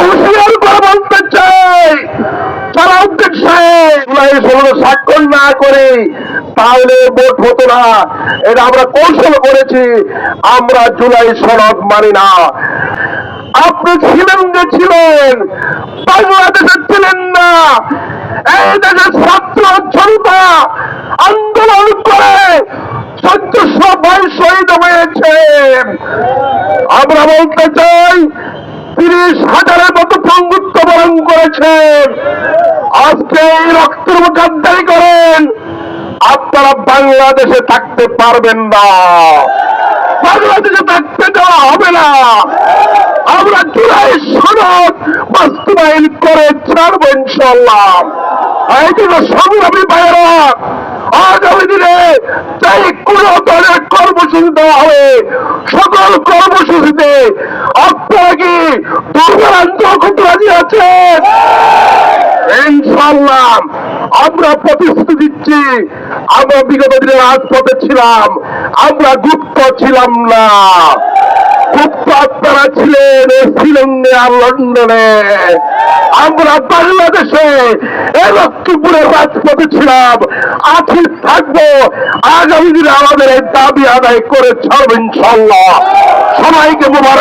হুঁশিয়ার করে বলতে চাই, যারা অধ্যক্ষ সাহেব স্বাক্ষর না করে তাহলে ভোট হতো না। এটা আমরা কৌশল করেছি, আমরা জুলাই সনদ মানি না। আপনি শ্রীলঙ্কা ছিলেন, বাংলাদেশে ছিলেন না। এই দেশের ছাত্র জনতা আন্দোলন করে 1400 ভাই শহীদ হয়েছে। আমরা বলতে চাই 30,000-এর মতো পঙ্গুত্ব বরণ করেছেন। আজকে এই রক্তের মুখাদ্দারি করেন, আপনারা বাংলাদেশে থাকতে পারবেন না, বাংলাদেশে থাকতে দেওয়া হবে না। আমরা জুলাই সনদ বাস্তবায়ন করে ছাড়বো ইনশাল্লাহ। এই জন্য সংগ্রামী ভাইয়েরা, আগামী দিনে চাই কোন ধরনের কর্মসূচি দেওয়া হবে, সকল কর্মসূচিতে আপনারা কি দুর্গারাজ্য করতে রাজি আছেন? ইনশাল্লাহ আমরা প্রতিশ্রুতি দিচ্ছি। আমরা বিগত দিনে রাজপথে ছিলাম, আমরা গুপ্ত ছিলাম না। গুপ্ত আপনারা ছিলেন শ্রীলঙ্কা, লন্ডনে। আমরা বাংলাদেশে লক্ষ্মীপুরের রাজপথে ছিলাম, আছি, থাকবো। আগামী দিনে আমাদের এই দাবি আদায় করে ছাড়ব ইনশাল্লাহ। সবাইকে মোবারক।